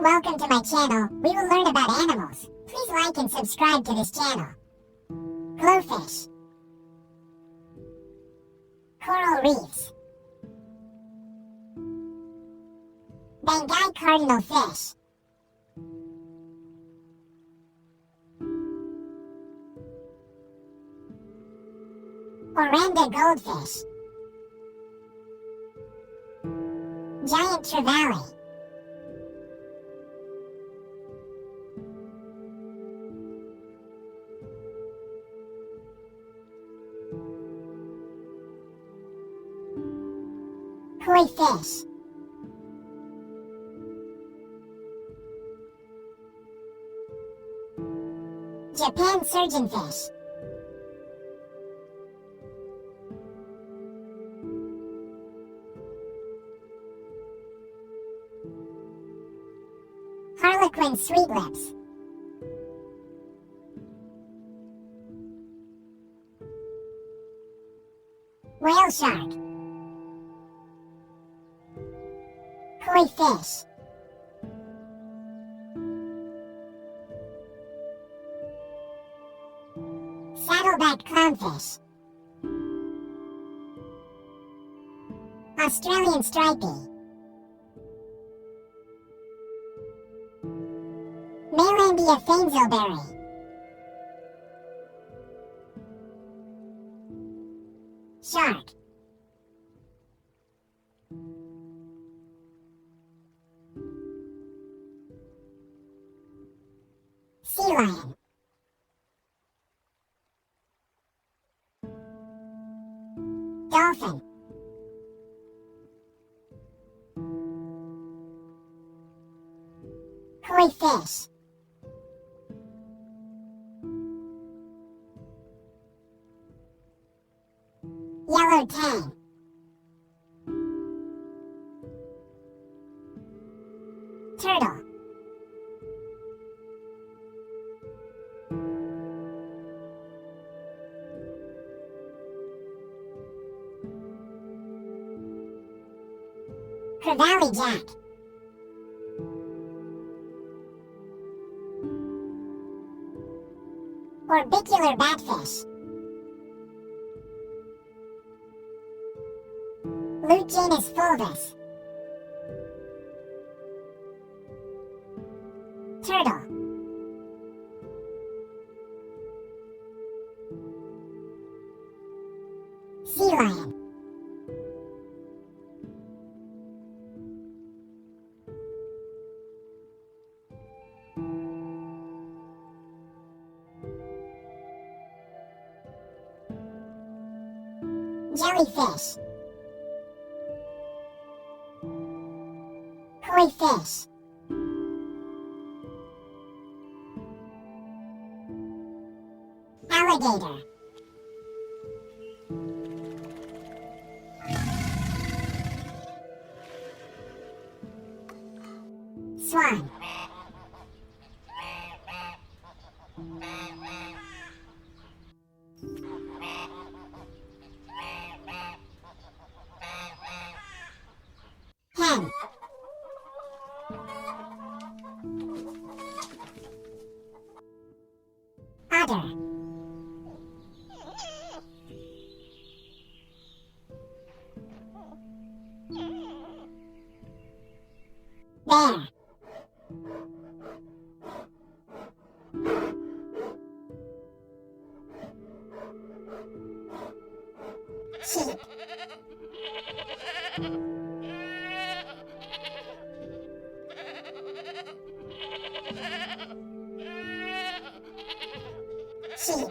Welcome to my channel. We will learn about animals. Please like and subscribe to this channel. Glowfish. Coral reefs. Banggai cardinal fish. Oranda goldfish. Giant trevally. Koi fish. Japan surgeonfish. Harlequin sweetlips. Whale shark. Koi fish. Saddleback clownfish. Australian stripey. Maylandia fainselberry. Shark. Sea lion. Dolphin. Koi fish. Yellow tang. Turtle. Crevalle jack. Orbicular batfish. Lucanus fulvus. Turtle. Sea lion. Jellyfish. Koi fish. Alligator. Swan. Hen. Otter. Bear. Sheep. Sheep.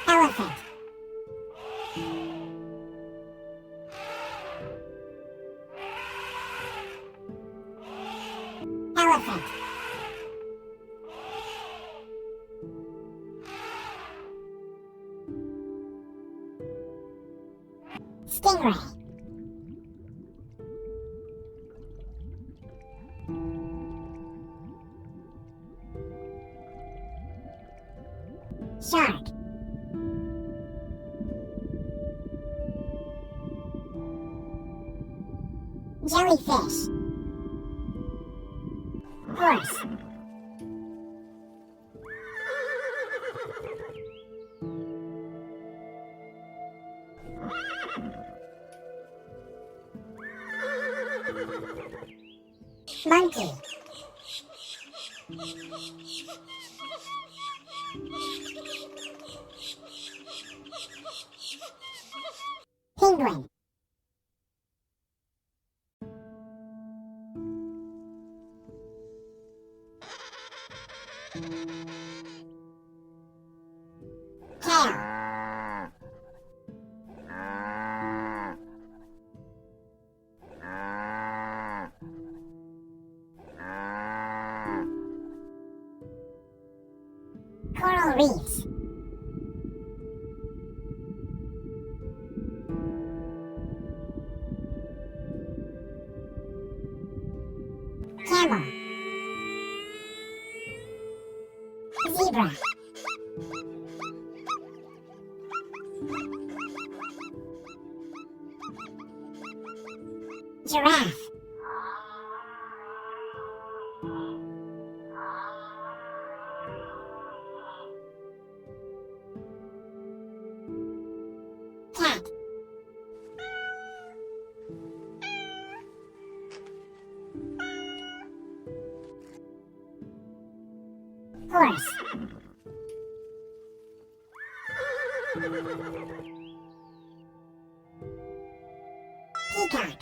Elephant. Elephant. Stingray. Shark. Jellyfish. Horse. Monkey. Penguin. Tail. Coral reefs. Camel. Zebra. Giraffe. Cat. Horse. Peacock.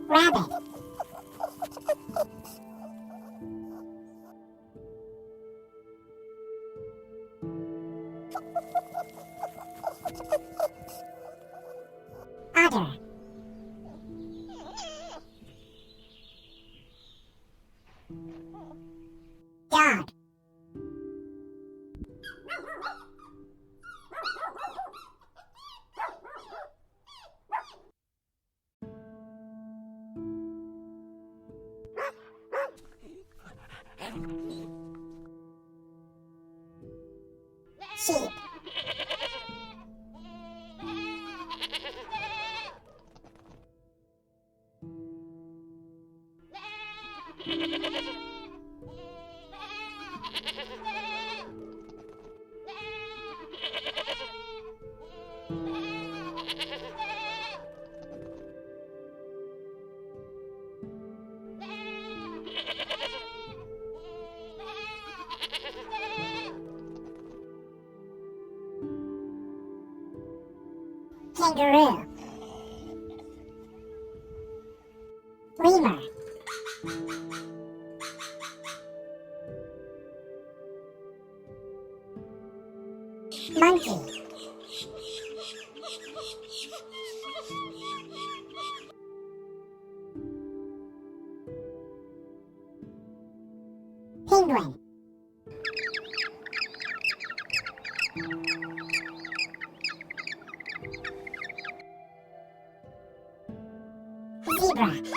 Rabbit. Otter. Dog. Sheep. Kangaroo. Lemur. Monkey. Penguin. Zebra.